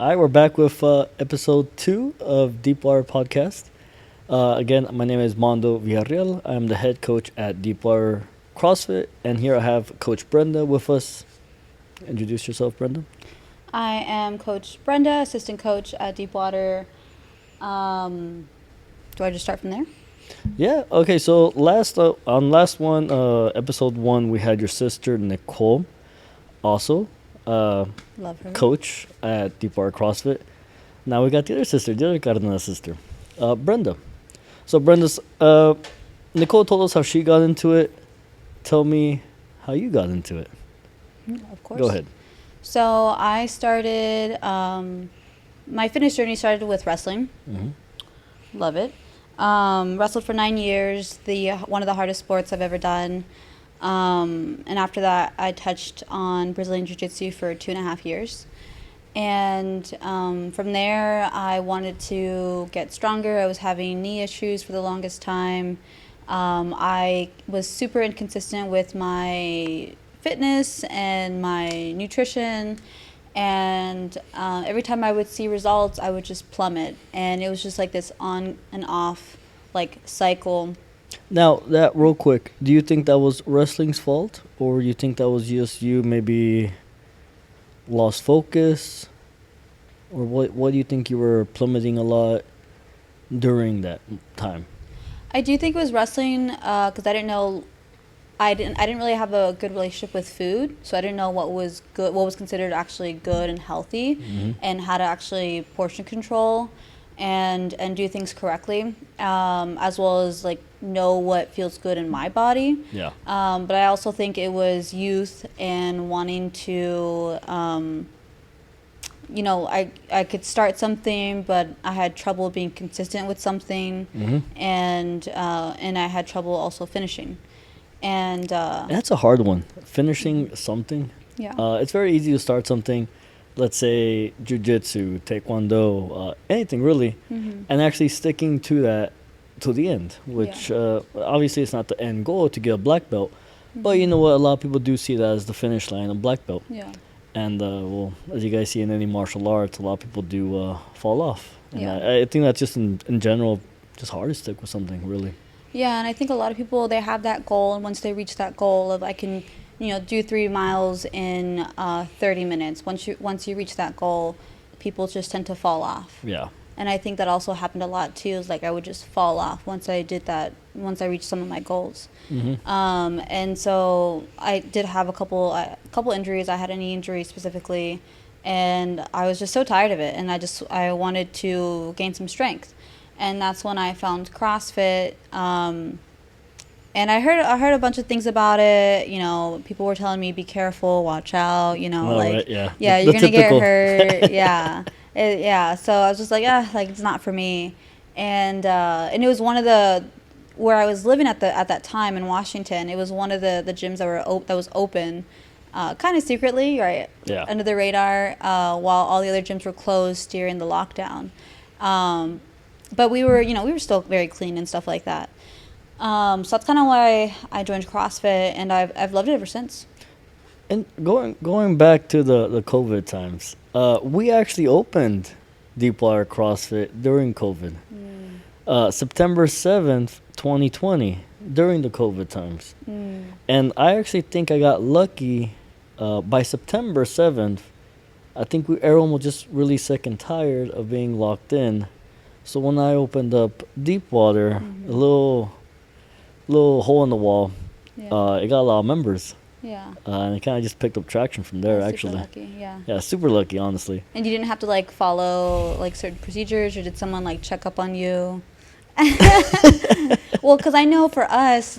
All right, we're back with episode 2 of Deepwater Podcast. Again, my name is Mando Villarreal. I'm the head coach at Deepwater CrossFit, and here I have Coach Brenda with us. Introduce yourself, Brenda. I am Coach Brenda, assistant coach at Deepwater. Do I just start from there? Yeah. Okay. So last one, episode 1, we had your sister Nicole, also Love her. coach at Deepwater CrossFit. Now we got the other sister, the other Cardenas sister, Brenda. So Nicole told us how she got into it. Tell me how you got into it. Of course. Go ahead. So I started, my fitness journey started with wrestling. Mm-hmm. Love it. Wrestled for 9 years, one of the hardest sports I've ever done. And after that, I touched on Brazilian Jiu-Jitsu for 2.5 years. And from there, I wanted to get stronger. I was having knee issues for the longest time. I was super inconsistent with my fitness and my nutrition. And every time I would see results, I would just plummet. And it was just like this on and off like cycle. Now, that real quick, do you think that was wrestling's fault, or you think that was just you maybe lost focus, or what do you think you were plummeting a lot during that time? I do think it was wrestling because I didn't know. I didn't really have a good relationship with food, so I didn't know what was good, what was considered actually good and healthy, Mm-hmm. and how to actually portion control and do things correctly, as well as like know what feels good in my body. Yeah. But I also think it was youth and wanting to, I could start something, but I had trouble being consistent with something, Mm-hmm. and I had trouble also finishing. And That's a hard one. Finishing something. yeah. It's very easy to start something, let's say jiu-jitsu, taekwondo, anything really, Mm-hmm. and actually sticking to that to the end, which obviously it's not the end goal to get a black belt, but you know what, a lot of people do see that as the finish line, a black belt. Yeah. And well, as you guys see in any martial arts, a lot of people do fall off, and Yeah. I think that's just in general just hard to stick with something, really. Yeah, and I think a lot of people, they have that goal, and once they reach that goal of I can, do 3 miles in 30 minutes. Once you reach that goal, people just tend to fall off. Yeah. And I think that also happened a lot too. Is like I would just fall off once I did that. Once I reached some of my goals. Mm-hmm. And so I did have a couple injuries. I had a knee injury specifically, and I was just so tired of it. And I wanted to gain some strength, and that's when I found CrossFit. And I heard a bunch of things about it. People were telling me, be careful, watch out. Right, yeah. Yeah, The you're gonna typical. get hurt. Yeah. Yeah, so I was just like, it's not for me, and it was one of the where I was living at that time in Washington. It was one of the gyms that was open, kind of secretly, right, Yeah. under the radar, while all the other gyms were closed during the lockdown. But we were still very clean and stuff like that. So that's kind of why I joined CrossFit, and I've loved it ever since. And going back to the COVID times, we actually opened Deepwater CrossFit during COVID. September 7th, 2020, during the COVID times. And I actually think I got lucky. By September 7th, I think everyone was just really sick and tired of being locked in. So when I opened up Deepwater, a little hole in the wall, Yeah. it got a lot of members. Yeah. And it kind of just picked up traction from there, Super actually. lucky, yeah. Yeah, super lucky, honestly. And you didn't have to follow certain procedures, or did someone check up on you? Well, because I know for us,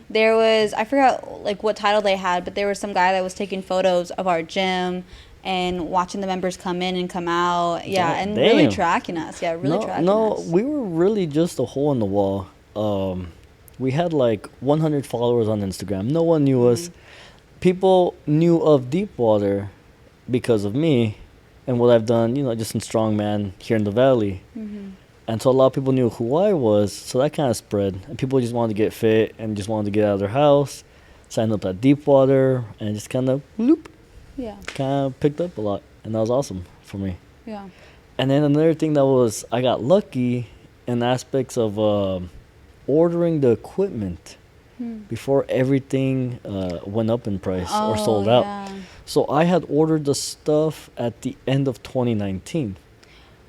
there was, I forgot what title they had, but there was some guy that was taking photos of our gym and watching the members come in and come out. Yeah, and really Damn. tracking us. Yeah, really tracking No, us. we were really just a hole in the wall. We had 100 followers on Instagram. No one knew us. People knew of Deepwater because of me and what I've done, just in strongman here in the valley. Mm-hmm. And so a lot of people knew who I was, so that kind of spread. And people just wanted to get fit and just wanted to get out of their house, sign up at Deepwater, and just kind of, Yeah. kind of picked up a lot. And that was awesome for me. Yeah. And then another thing that was, I got lucky in aspects of ordering the equipment before everything went up in price or sold out. Yeah. So I had ordered the stuff at the end of 2019.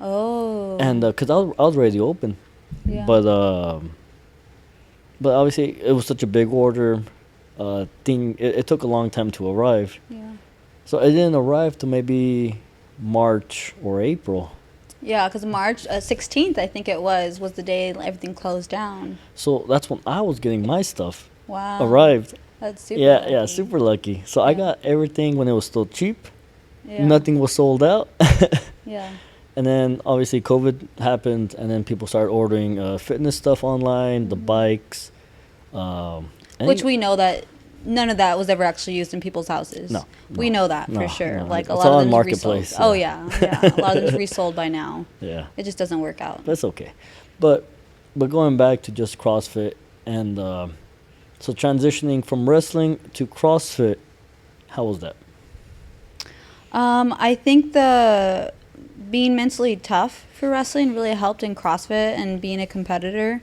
Oh. And because I was ready to open. Yeah. But obviously it was such a big order thing. It took a long time to arrive. Yeah. So it didn't arrive till maybe March or April. Yeah, because March 16th, I think it was the day everything closed down. So that's when I was getting my stuff Wow. arrived. That's super Yeah, lucky. yeah, super lucky. So I got everything when it was still cheap. Yeah. Nothing was sold out. Yeah. And then obviously COVID happened, and then people started ordering fitness stuff online, the bikes. Which we know that none of that was ever actually used in people's houses. No. We know that for No, sure. no. Like a It's lot all of on them Marketplace, resold. Oh yeah. yeah, yeah. A lot of them is resold by now. Yeah, It just doesn't work out. that's okay. But going back to just CrossFit and so transitioning from wrestling to CrossFit, how was that? I think the being mentally tough for wrestling really helped in CrossFit and being a competitor.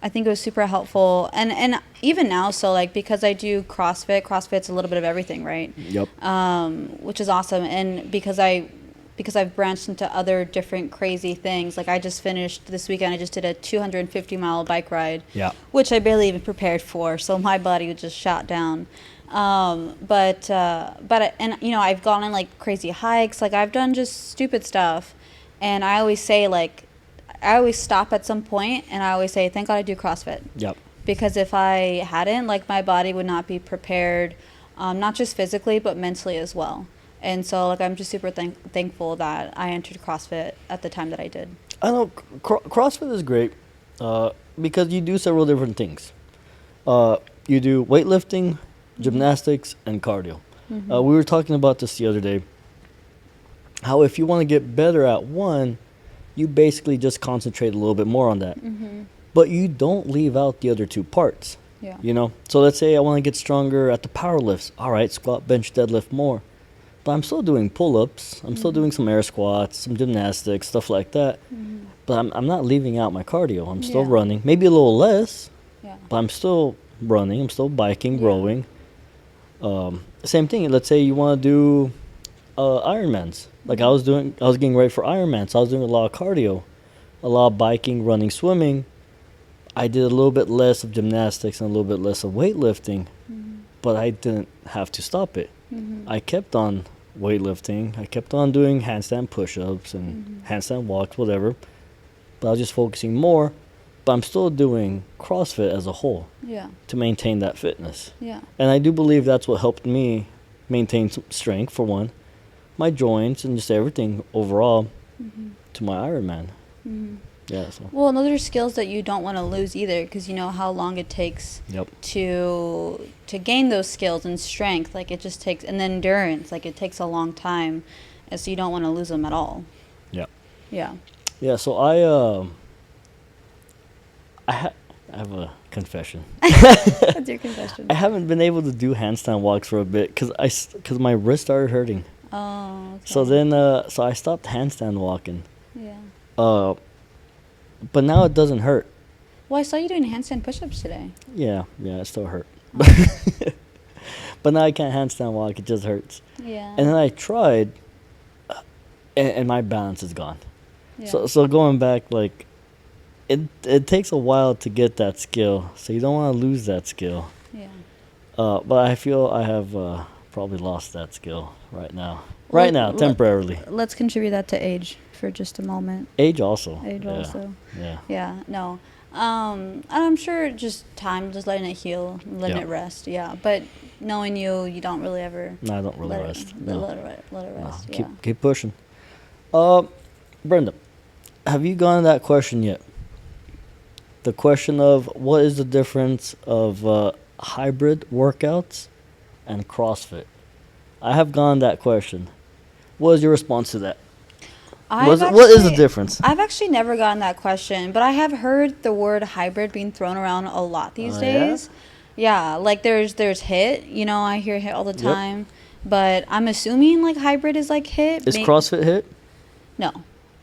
I think it was super helpful, and even now, so like because I do CrossFit's a little bit of everything, right? Yep. Which is awesome, and because I've branched into other different crazy things. Like I just finished this weekend. I just did a 250-mile bike ride, Yeah. which I barely even prepared for. So my body was just shot down. But I've gone on like crazy hikes. Like I've done just stupid stuff, and I always say like, I always stop at some point, and I always say, thank God I do CrossFit. Yep. Because if I hadn't, like my body would not be prepared, not just physically but mentally as well. And so like I'm just super thankful that I entered CrossFit at the time that I did. I know CrossFit is great because you do several different things. You do weightlifting, gymnastics, and cardio. Mm-hmm. We were talking about this the other day. How if you want to get better at one, you basically just concentrate a little bit more on that. Mm-hmm. But you don't leave out the other two parts. Yeah. You know? So let's say I want to get stronger at the power lifts. All right, squat, bench, deadlift more. But I'm still doing pull-ups. I'm still doing some air squats, some gymnastics, stuff like that. Mm-hmm. But I'm not leaving out my cardio. I'm still Yeah. running. Maybe a little less, Yeah. but I'm still running. I'm still biking, Yeah. rowing. Same thing. Let's say you want to do Ironmans. Like I was getting ready for Ironman, so I was doing a lot of cardio, a lot of biking, running, swimming. I did a little bit less of gymnastics and a little bit less of weightlifting, but I didn't have to stop it. Mm-hmm. I kept on weightlifting. I kept on doing handstand push-ups and handstand walks, whatever. But I was just focusing more. But I'm still doing CrossFit as a whole Yeah. to maintain that fitness. Yeah. And I do believe that's what helped me maintain some strength, for one, my joints, and just everything overall to my Ironman. Mm-hmm. Yeah, so. Well, and those are skills that you don't want to lose either, because you know how long it takes Yep. to gain those skills and strength. Like it just takes, and then endurance. Like it takes a long time, and so you don't want to lose them at all. Yeah. Yeah. Yeah, so I have a confession. What's your confession? I haven't been able to do handstand walks for a bit because my wrist started hurting. Oh. Okay. So then so I stopped handstand walking. Yeah. But now it doesn't hurt. Well, I saw you doing handstand push-ups today. Yeah, it still hurt. But now I can't handstand walk. It just hurts. Yeah. And then I tried, and my balance is gone. Yeah. So going back, like, it takes a while to get that skill. So you don't want to lose that skill. Yeah. But I feel I have probably lost that skill right now. Right now, temporarily. Let's contribute that to age for just a moment. Age also. Age Yeah. also. Yeah. Yeah, no. And I'm sure just time, just letting it heal, letting Yeah. it rest. Yeah, but knowing you don't really ever. No, I don't really let rest. It, No. let it No, rest. Yeah. keep pushing. Brenda, have you gotten that question yet? The question of what is the difference of hybrid workouts and CrossFit? I have gotten that question. What is your response to that? What is the difference? I've actually never gotten that question, but I have heard the word hybrid being thrown around a lot these Oh, days. Yeah, like there's HIIT, I hear HIIT all the Yep. time. But I'm assuming like hybrid is like HIIT. Is CrossFit HIIT? No.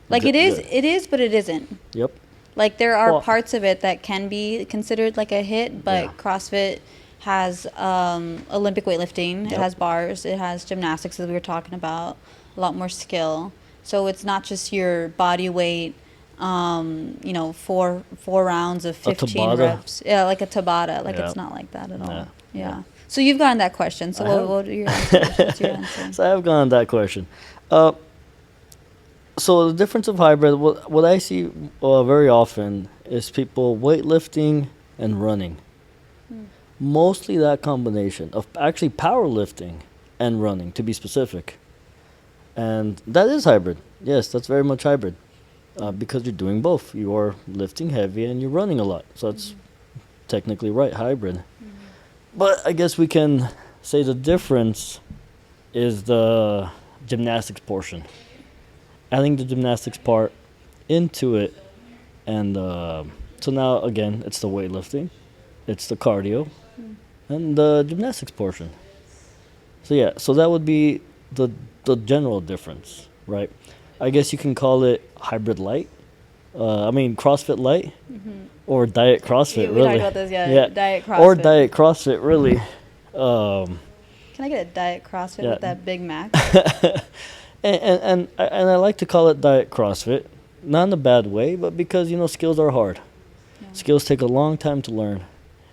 Like it is, but it isn't. Yep. Like there are parts of it that can be considered like a HIIT, but CrossFit has Olympic weightlifting. It has bars. It has gymnastics, as we were talking about. A lot more skill. So it's not just your body weight. Four rounds of 15 reps. Yeah, like a Tabata. Like it's not like that at all. Yeah. So you've gotten that question. So what are your answers? What's your answer? So I have gotten that question. So the difference of hybrid, what I see very often is people weightlifting and running. Mostly that combination of actually powerlifting and running, to be specific. And that is hybrid. Yes, that's very much hybrid. Because you're doing both. You are lifting heavy and you're running a lot. So that's technically right, hybrid. But I guess we can say the difference is the gymnastics portion. Adding the gymnastics part into it. And so now, again, it's the weightlifting. It's the cardio. And the gymnastics portion. So that would be the general difference, right? I guess you can call it hybrid light. CrossFit light. Or diet CrossFit, we really. talked about this, diet CrossFit. Or diet CrossFit, really. Can I get a diet CrossFit with that Big Mac? and I like to call it diet CrossFit, not in a bad way, but because, skills are hard. Yeah. Skills take a long time to learn.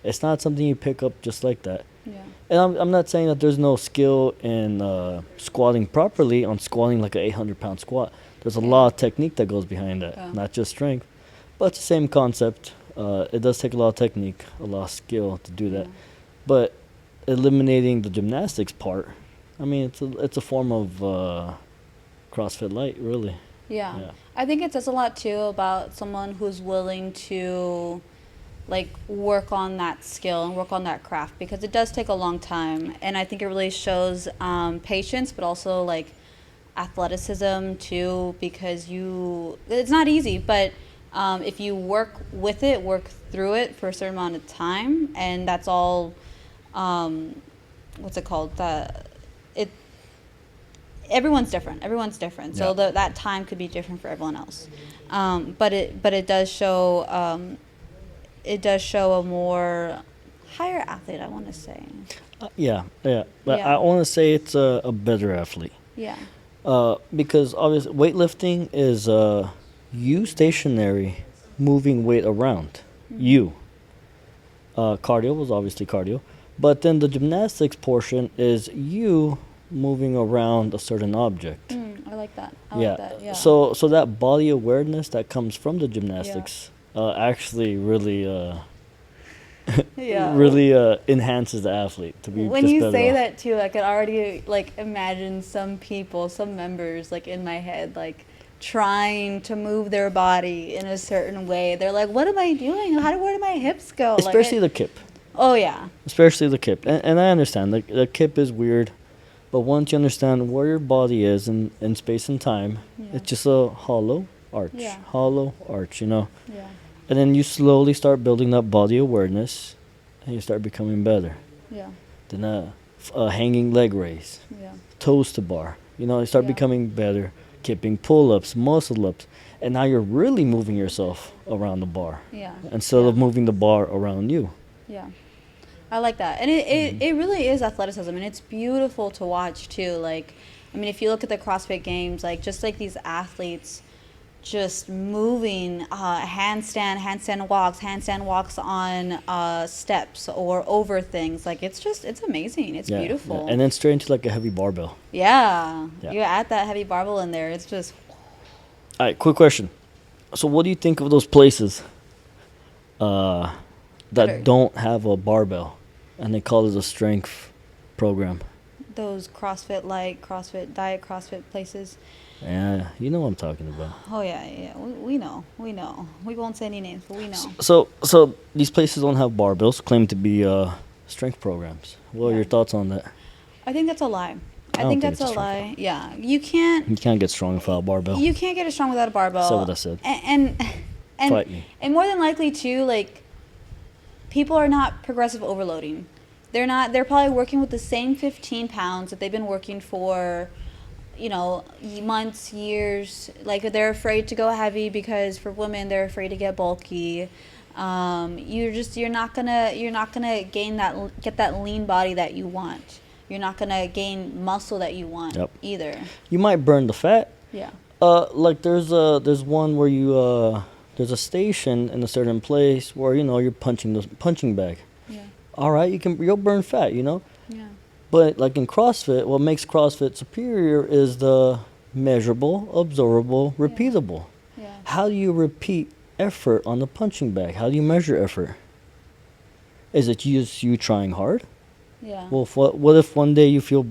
It's not something you pick up just like that. Yeah. And I'm not saying that there's no skill in squatting properly on squatting like an 800-pound squat. There's a lot of technique that goes behind that, not just strength. But it's the same concept. It does take a lot of technique, a lot of skill to do that. But eliminating the gymnastics part, it's a form of CrossFit light, really. Yeah. I think it says a lot, too, about someone who's willing to work on that skill and work on that craft, because it does take a long time. And I think it really shows patience, but also athleticism too, because it's not easy, but if you work through it for a certain amount of time, and that's all, what's it called? Everyone's different. So that time could be different for everyone else. But it does show a more higher athlete, I want to say. But I want to say it's a better athlete. Yeah. Because obviously weightlifting is you stationary, moving weight around. You. Cardio was obviously cardio. But then the gymnastics portion is you moving around a certain object. I like that. I like that, yeah. So that body awareness that comes from the gymnastics actually really really enhances the athlete to be when you say that too, I could already imagine some members in my head trying to move their body in a certain way. They're like, what am I doing? Where do my hips go? Especially the kip. Oh yeah. Especially the kip. And I understand the kip is weird, but once you understand where your body is in space and time, it's just a hollow arch. Hollow arch, Yeah. And then you slowly start building that body awareness, and you start becoming better. Yeah. Then hanging leg raise. Yeah. Toes to bar. You start becoming better. Kipping pull-ups, muscle-ups. And now you're really moving yourself around the bar. Yeah. Instead of moving the bar around you. Yeah. I like that. And it really is athleticism. And it's beautiful to watch, too. If you look at the CrossFit Games, just these athletes just moving handstand walks on steps or over things. It's amazing. It's beautiful. Yeah. And then straight into a heavy barbell. Yeah. You add that heavy barbell in there, it's just... All right, quick question. So what do you think of those places that don't have a barbell and they call it a strength program? Those CrossFit diet CrossFit places. Yeah, you know what I'm talking about. Oh, yeah. We know. We won't say any names, but we know. So these places don't have barbells, claim to be strength programs. What are your thoughts on that? I think that's a lie. I think that's a lie. Yeah. You can't get strong without a barbell. You can't get strong without a barbell. That's what I said. And fight me. And more than likely, too, people are not progressive overloading. They're probably working with the same 15 pounds that they've been working for, months, years. Like, they're afraid to go heavy because for women they're afraid to get bulky. You're not gonna get that lean body that you want. You're not gonna gain muscle that you want either. You might burn the fat. Yeah. Like there's one where you there's a station in a certain place where you're punching the punching bag. Yeah. All right, you'll burn fat, Yeah. But like in CrossFit, what makes CrossFit superior is the measurable, observable, repeatable. Yeah. How do you repeat effort on the punching bag? How do you measure effort? Is it just you trying hard? Yeah. Well, what if one day you feel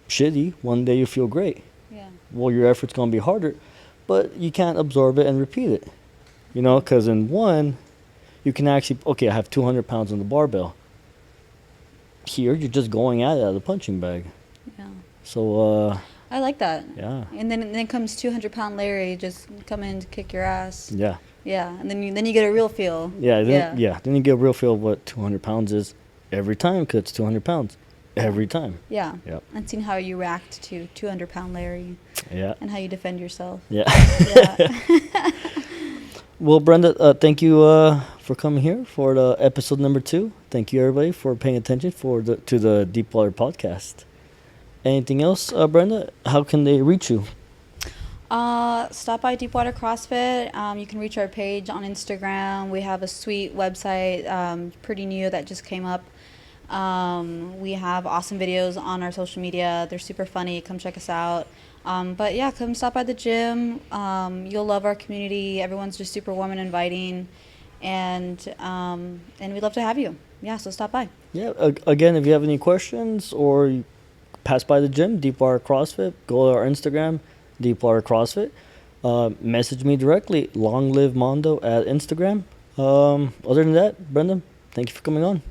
shitty, one day you feel great? Yeah. Well, your effort's going to be harder, but you can't absorb it and repeat it. Because in one, you can actually, I have 200 pounds on the barbell. Here, you're just going at it out of the punching bag. Yeah. So, I like that. Yeah. And then comes 200-pound Larry just come in to kick your ass. Yeah. Yeah. And then you get a real feel. Yeah. Then you get a real feel of what 200 pounds is every time, because it's 200 pounds every time. Yeah. Yep. And seeing how you react to 200-pound Larry. Yeah. And how you defend yourself. Yeah. Yeah. Well, Brenda, thank you for coming here for the episode number 2. Thank you, everybody, for paying attention to the Deepwater Podcast. Anything else, Brenda? How can they reach you? Stop by Deepwater CrossFit. You can reach our page on Instagram. We have a sweet website, pretty new, that just came up. We have awesome videos on our social media. They're super funny. Come check us out. But yeah, come stop by the gym. You'll love our community. Everyone's just super warm and inviting, and we'd love to have you. Yeah, so stop by. Yeah. Again, if you have any questions or you pass by the gym, Deepwater CrossFit, go to our Instagram, Deepwater CrossFit. Message me directly, Long Live Mando at Instagram. Other than that, Brenda, thank you for coming on.